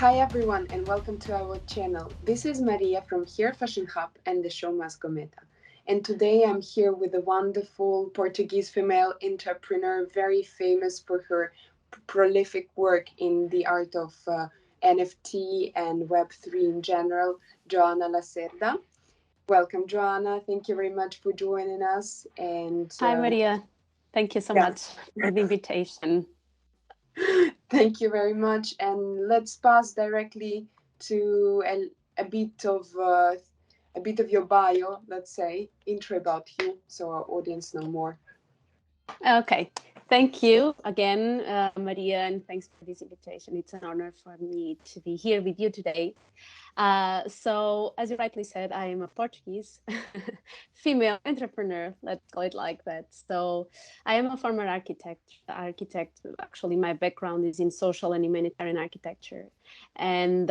Hi everyone and welcome to our channel. This is Maria from Here Fashion Hub and the show Mas Cometa. And today I'm here with a wonderful Portuguese female entrepreneur, very famous for her prolific work in the art of NFT and Web3 in general, Joana Lacerda. Welcome, Joana. Thank you very much for joining us. And Hi, Maria. Thank you so yeah. much for the invitation. Thank you very much. And let's pass directly to a bit of your bio, let's say, intro about you, so our audience know more. Okay. Thank you again, Maria, and thanks for this invitation. It's an honor for me to be here with you today. So, as you rightly said, I am a Portuguese female entrepreneur. Let's call it like that. So, I am a former architect. Actually, my background is in social and humanitarian architecture, and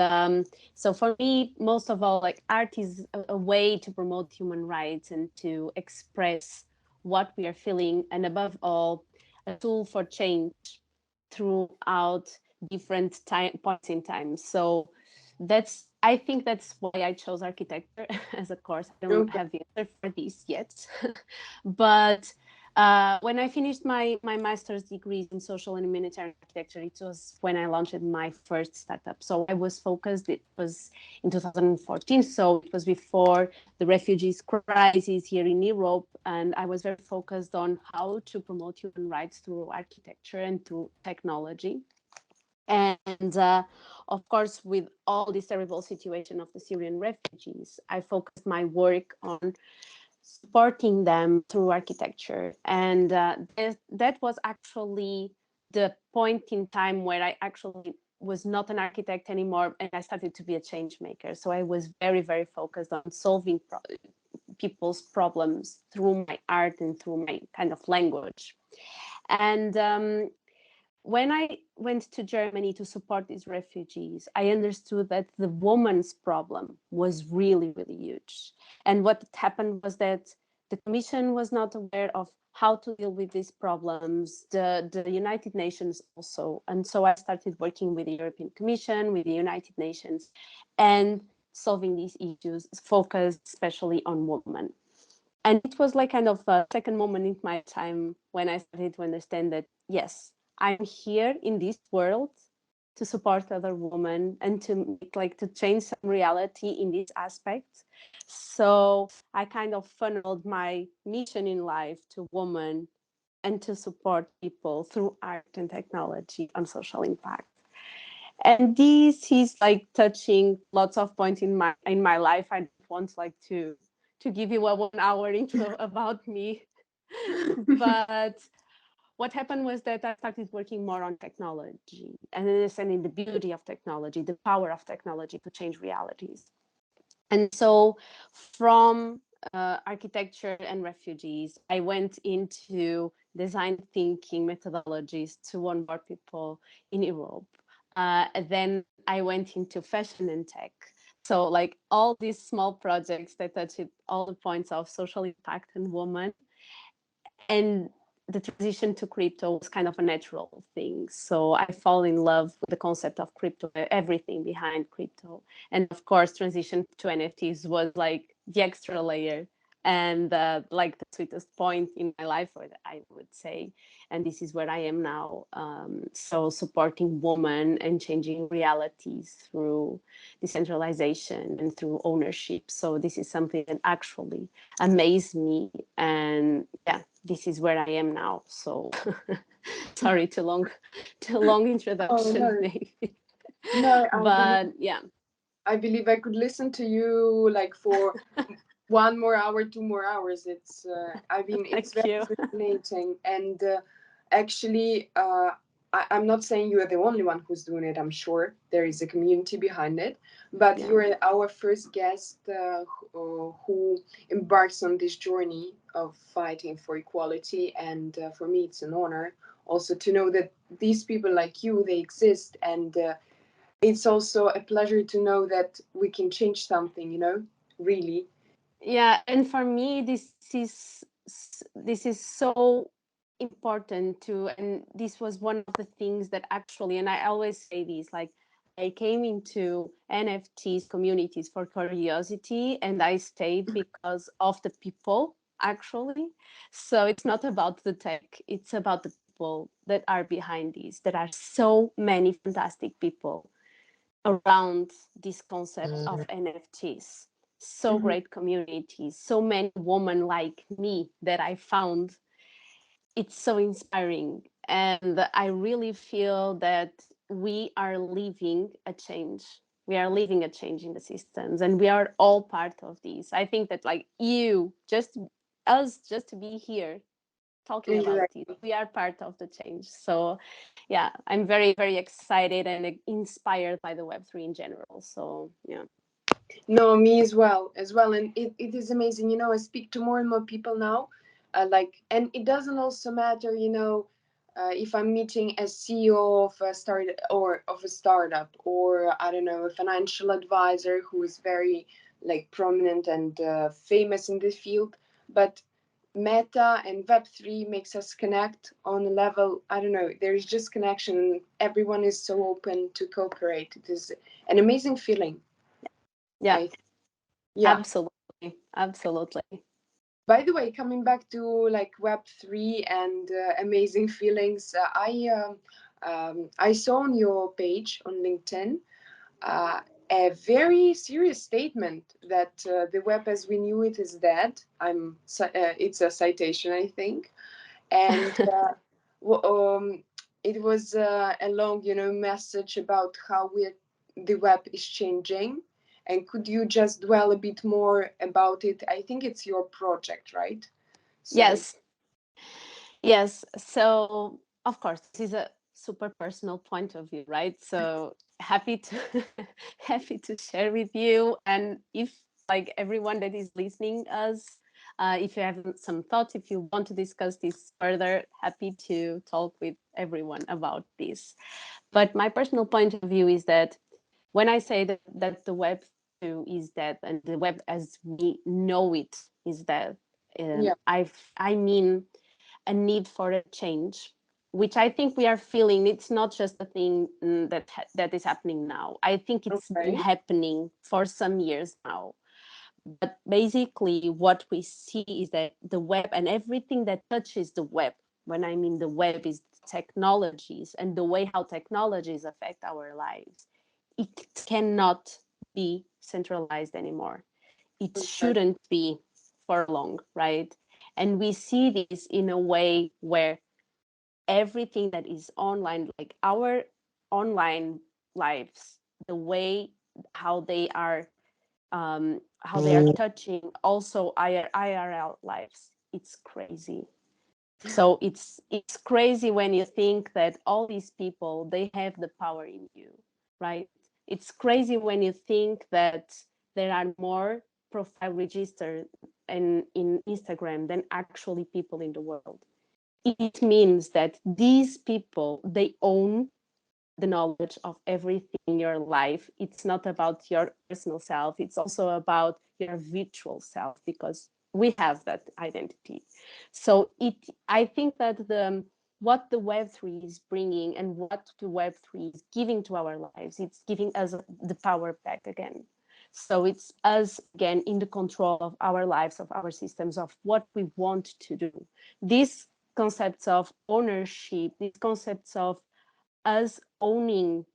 so for me, most of all, like art is a way to promote human rights and to express what we are feeling, and above all, a tool for change throughout different points in time. So I think that's why I chose architecture as a course. I don't Okay. have the answer for this yet, but when I finished my master's degrees in social and humanitarian architecture, it was when I launched my first startup. So I was focused. It was in 2014, so it was before the refugees crisis here in Europe, and I was very focused on how to promote human rights through architecture and through technology. And of course, with all this terrible situation of the Syrian refugees, I focused my work on supporting them through architecture. And that was actually the point in time where I actually was not an architect anymore and I started to be a change maker. So I was very, very focused on solving people's problems through my art and through my kind of language. And when I went to Germany to support these refugees, I understood that the woman's problem was really, really huge. And what happened was that the Commission was not aware of how to deal with these problems, the United Nations also. And so I started working with the European Commission, with the United Nations, and solving these issues, focused especially on women. And it was like kind of a second moment in my time when I started to understand that, yes, I'm here in this world to support other women and to make, like to change some reality in this aspect. So I kind of funneled my mission in life to women and to support people through art and technology on social impact. And this is like touching lots of points in my life. I don't want like to give you a 1 hour intro about me, but what happened was that I started working more on technology and understanding the beauty of technology, the power of technology to change realities. And so from architecture and refugees, I went into design thinking methodologies to onboard people in Europe. Then I went into fashion and tech. So like all these small projects that touched all the points of social impact and woman. And the transition to crypto was kind of a natural thing. So I fall in love with the concept of crypto, everything behind crypto. And of course, transition to NFTs was like the extra layer and like the sweetest point in my life, or I would say. And this is where I am now. So supporting women and changing realities through decentralization and through ownership. So this is something that actually amazed me. And yeah, this is where I am now. So sorry, too long Oh introduction, no, maybe. no, But yeah. I believe I could listen to you like for 1 more hour, 2 more hours. It's Thank very you. fascinating. And actually, I'm not saying you are the only one who's doing it. I'm sure there is a community behind it, but Yeah. you're our first guest who embarks on this journey of fighting for equality. And for me, it's an honor also to know that these people like you, they exist. And it's also a pleasure to know that we can change something, really. Yeah, and for me this is so important too, and this was one of the things that actually, and I always say this, like I came into NFTs communities for curiosity, and I stayed because of the people, actually. So it's not about the tech, it's about the people that are behind these. There are so many fantastic people around this concept of NFTs. So Mhm. great communities, so many women like me that I found. It's so inspiring. And I really feel that we are living a change. We are living a change in the systems, and we are all part of this. I think that, like, you, just us, just to be here talking about it, Exactly. we are part of the change. So yeah, I'm very, very excited and inspired by the Web3 in general. So yeah. No, me as well. And it is amazing. I speak to more and more people now. And it doesn't also matter, if I'm meeting a CEO of a startup, or I don't know, a financial advisor who is very like prominent and famous in this field. But Meta and Web3 makes us connect on a level, I don't know, there is just connection. Everyone is so open to cooperate. It is an amazing feeling. Yeah, I Yeah. absolutely. Absolutely. By the way, coming back to like Web3 and amazing feelings, I saw on your page on LinkedIn uh, a very serious statement that the web as we knew it is dead. It's a citation, I think, and w- um, it was a long, message about how the web is changing. And could you just dwell a bit more about it? I think it's your project, right? So Yes. Yes. So, of course, this is a super personal point of view, right? So happy to happy to share with you. And if, like, everyone that is listening us, if you have some thoughts, if you want to discuss this further, happy to talk with everyone about this. But my personal point of view is that when I say that the web 2 is dead and the web as we know it is dead, yeah, I mean a need for a change, which I think we are feeling. It's not just a thing that is happening now. I think it's been okay, happening for some years now. But basically, what we see is that the web and everything that touches the web, when I mean the web, is technologies and the way how technologies affect our lives. It cannot be centralized anymore. It okay, shouldn't be for long, right? And we see this in a way where everything that is online, like our online lives, the way how they are how they are touching also our IRL lives. It's crazy. So it's crazy when you think that all these people, they have the power in you, right? It's crazy when you think that there are more profile registered in Instagram than actually people in the world. It means that these people, they own the knowledge of everything in your life. It's not about your personal self, it's also about your virtual self, because we have that identity. So I think that the what the web3 is bringing and what the web3 is giving to our lives, it's giving us the power back again. So it's us again in the control of our lives, of our systems, of what we want to do. These concepts of ownership, these concepts of us owning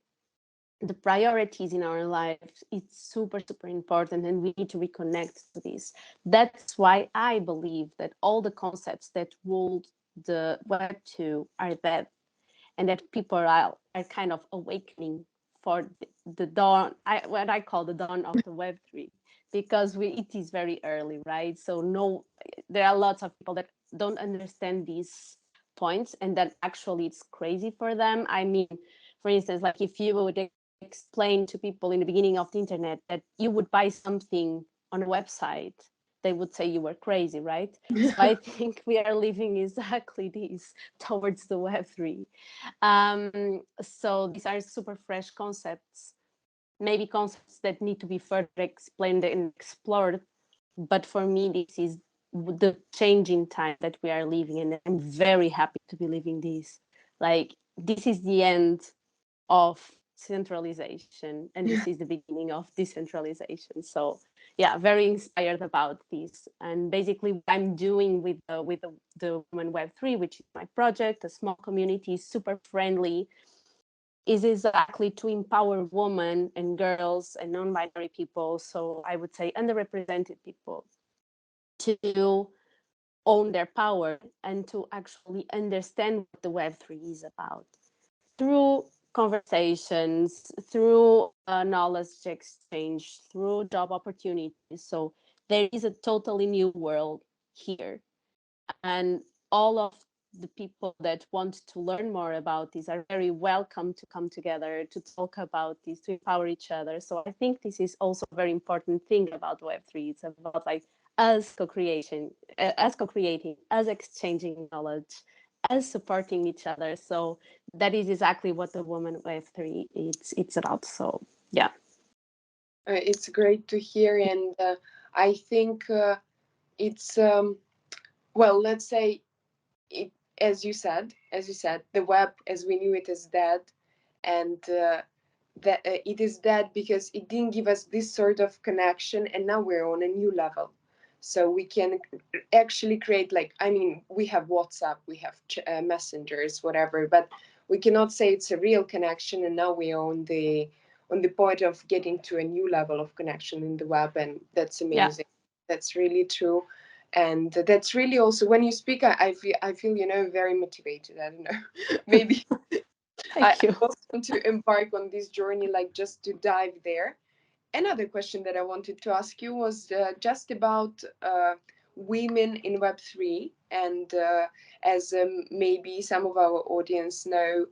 the priorities in our lives, it's super, super important, and we need to reconnect to this. That's why I believe that all the concepts that ruled the web 2 are dead, and that people are kind of awakening for the dawn, what I call the dawn of the web 3, because it is very early, right? So no, there are lots of people that don't understand these points, and that actually it's crazy for them. I mean, for instance, like if you would explain to people in the beginning of the internet that you would buy something on a website, they would say you were crazy, right? So I think we are living exactly this towards the web3. So these are super fresh concepts, maybe concepts that need to be further explained and explored. But for me, this is the changing time that we are living in. I'm very happy to be living this. Like, this is the end of centralization, and this is the beginning of decentralization. So yeah, very inspired about this. And basically what I'm doing with the Women Web3, which is my project, a small community, super friendly, is exactly to empower women and girls and non-binary people, so I would say underrepresented people, to own their power and to actually understand what the Web3 is about through conversations, through knowledge exchange, through job opportunities. So there is a totally new world here. And all of the people that want to learn more about this are very welcome to come together to talk about this, to empower each other. So I think this is also a very important thing about Web3. It's about like us co-creation, us co-creating, us exchanging knowledge, us supporting each other. So that is exactly what the Woman Web3 it's about. So yeah. It's great to hear, and I think it's well, let's say it, as you said, the web as we knew it is dead, and that it is dead because it didn't give us this sort of connection, and now we're on a new level. So we can actually create, like, I mean, we have WhatsApp, we have messengers, whatever, but we cannot say it's a real connection, and now we're on the point of getting to a new level of connection in the web, and that's Yeah. amazing. That's really true, and that's really also when you speak, I feel very motivated. I don't know, maybe I Thank you. also want to embark on this journey, like just to dive there. Another question that I wanted to ask you was just about women in Web3. And as maybe some of our audience know,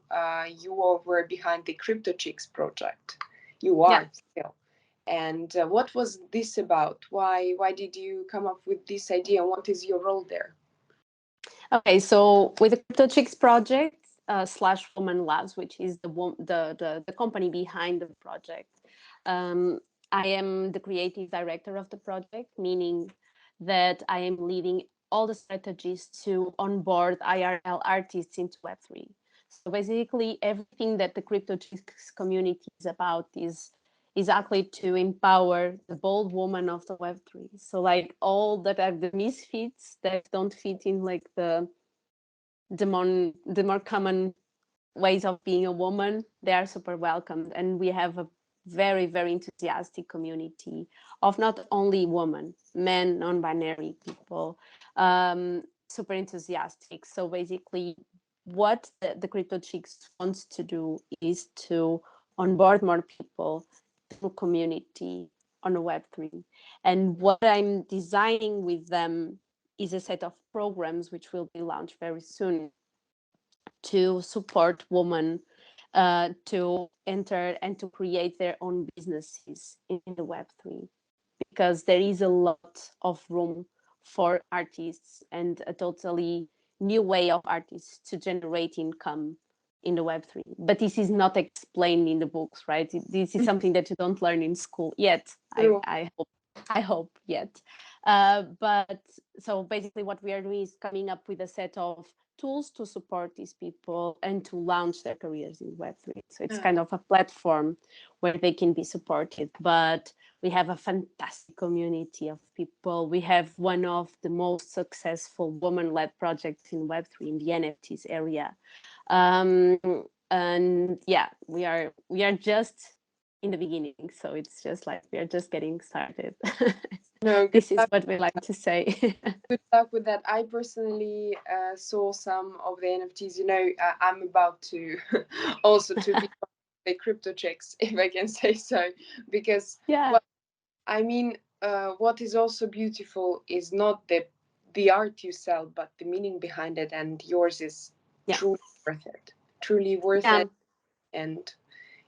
you were behind the Cryptochicks project. You Yeah. are still. And what was this about? Why did you come up with this idea? And what is your role there? Okay, so with the Cryptochicks project slash Womanlabs, which is the company behind the project, um, I am the creative director of the project, meaning that I am leading all the strategies to onboard IRL artists into Web3. So basically, everything that the Cryptochicks community is about is exactly to empower the bold woman of the Web3. So like all that are the misfits that don't fit in like the more common ways of being a woman, they are super welcomed. And we have a very, very enthusiastic community of not only women, men, non-binary people, super enthusiastic. So basically, what the Crypto Chicks wants to do is to onboard more people through community on a Web3. And what I'm designing with them is a set of programs which will be launched very soon to support women to enter and to create their own businesses in the Web3, because there is a lot of room for artists and a totally new way of artists to generate income in the Web3. But this is not explained in the books, right? This is something that you don't learn in school yet. True. I hope yet. But so basically, what we are doing is coming up with a set of tools to support these people and to launch their careers in Web3. So it's kind of a platform where they can be supported. But we have a fantastic community of people. We have one of the most successful woman-led projects in Web3 in the NFTs area. Um, and yeah, we are just in the beginning. So it's just like we are just getting started. No, good This is luck. what we like to say. Good luck with that. I personally saw some of the NFTs. I'm about to also to be the crypto checks, if I can say so, because Yeah. well, I mean, what is also beautiful is not the art you sell, but the meaning behind it, and yours is Yeah. truly worth it. Truly worth Yeah. it, and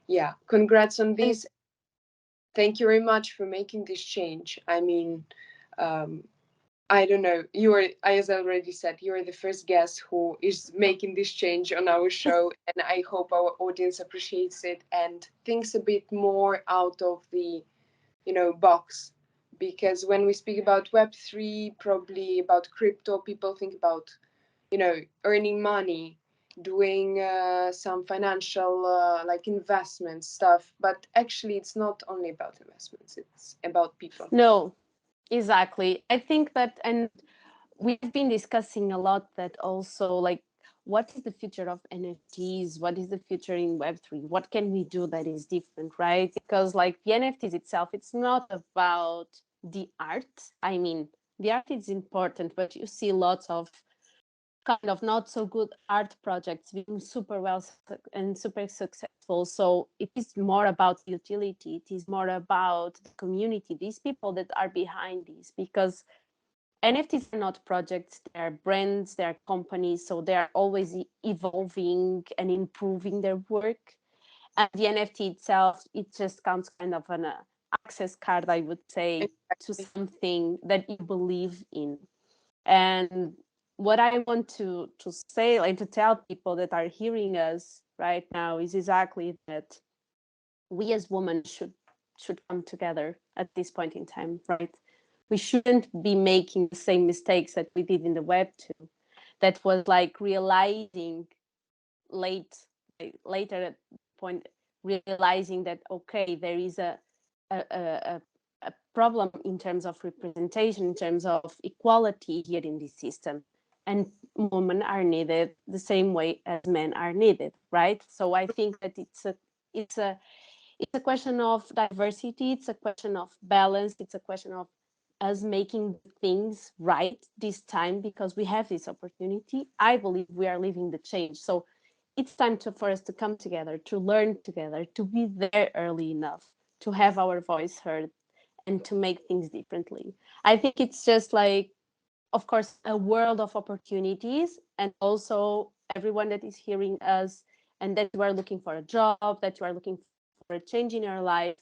yeah, congrats on And this. Thank you very much for making this change. I mean, um, I don't know. You are, as I already said, you are the first guest who is making this change on our show, and I hope our audience appreciates it and thinks a bit more out of the, box. Because when we speak about Web3, probably about crypto, people think about, earning money, doing some financial like investment stuff, but actually it's not only about investments, it's about people. No, exactly. I think that, and we've been discussing a lot that also, like, what is the future of NFTs? What is the future in Web3? What can we do that is different, right? Because, like, the NFTs itself, it's not about the art. I mean, the art is important, but you see lots of kind of not so good art projects being super well and super successful. So it is more about utility. It is more about the community, these people that are behind these, because NFTs are not projects, they are brands, they are companies, so they are always evolving and improving their work. And the NFT itself, it just counts kind of an access card, I would say, to Exactly. something that you believe in. And what I want to say, like to tell people that are hearing us right now, is exactly that we as women should come together at this point in time, right? We shouldn't be making the same mistakes that we did in the web too. That was like realizing late later at point, realizing that okay, there is a, a, a a problem in terms of representation, in terms of equality here in this system, and women are needed the same way as men are needed, right? So I think that it's a it's a question of diversity, it's a question of balance, it's a question of us making things right this time because we have this opportunity. I believe we are living the change. So it's time for us to come together, to learn together, to be there early enough, to have our voice heard, and to make things differently. I think it's just like, of course, a world of opportunities, and also everyone that is hearing us and that you are looking for a job, that you are looking for a change in your life.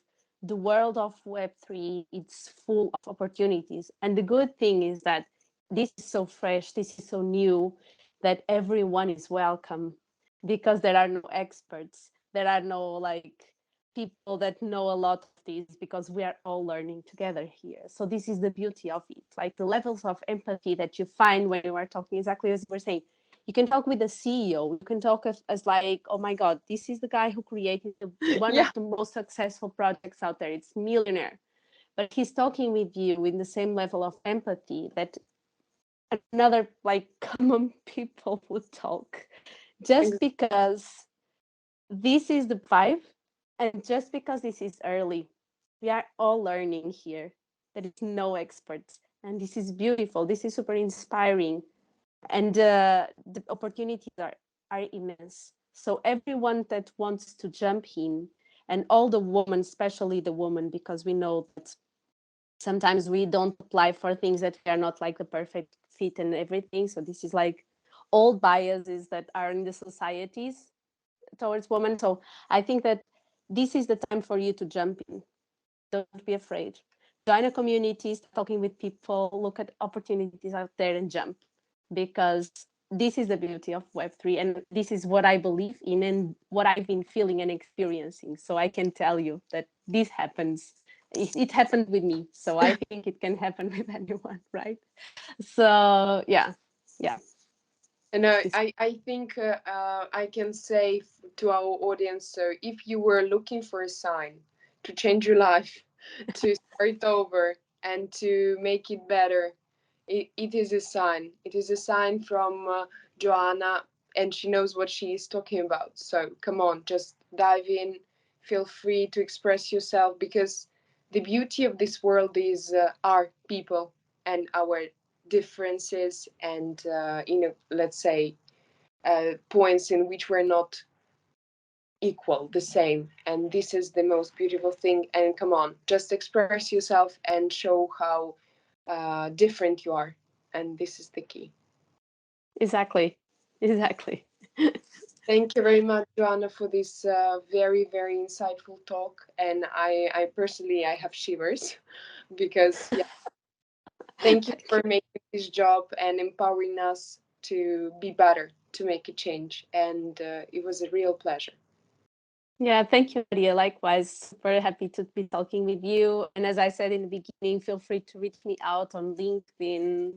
The world of Web3, it's full of opportunities. And the good thing is that this is so fresh, this is so new, that everyone is welcome, because there are no experts, there are no like people that know a lot of this, because we are all learning together here. So this is the beauty of it, like the levels of empathy that you find when you are talking, exactly as you were saying. You can talk with the CEO, you can talk as like, oh my god, this is the guy who created one Yeah, of the most successful projects out there, it's millionaire, but he's talking with you with the same level of empathy that another like common people would talk, just because this is the vibe, and just because this is early, we are all learning here. There is no experts, and this is beautiful, this is super inspiring, and the opportunities are immense. So everyone that wants to jump in, and all the women, especially the women, because we know that sometimes we don't apply for things that we are not like the perfect fit and everything. So this is like old biases that are in the societies towards women. So I think that this is the time for you to jump in. Don't be afraid. Join a community, start talking with people, look at opportunities out there and jump. Because this is the beauty of Web3. And this is what I believe in and what I've been feeling and experiencing. So I can tell you that this happens. It happened with me. So I think it can happen with anyone, right? So yeah, yeah. and I think I can say to our audience, so if you were looking for a sign to change your life, to start over and to make it better, it is a sign. It is a sign from Joanna, and she knows what she is talking about. So come on, just dive in. Feel free to express yourself, because the beauty of this world is our people and our differences, and let's say points in which we're not equal, the same. And this is the most beautiful thing. And come on, just express yourself and show how different you are. And this is the key. Exactly. Exactly. Thank you very much, Joanna, for this very, very insightful talk. And I personally, I have shivers because, yeah, thank you Thank for you. making this job and empowering us to be better, to make a change. And it was a real pleasure. Yeah, thank you, Maria. Likewise, super happy to be talking with you. And as I said in the beginning, feel free to reach me out on LinkedIn,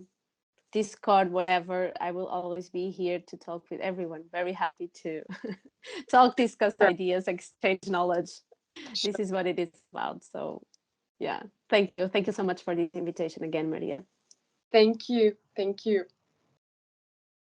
Discord, whatever, I will always be here to talk with everyone. Very happy to talk, discuss Sure, ideas, exchange knowledge. This sure. is what it is about. So yeah, thank you so much for this invitation again, Maria. Thank you. Thank you.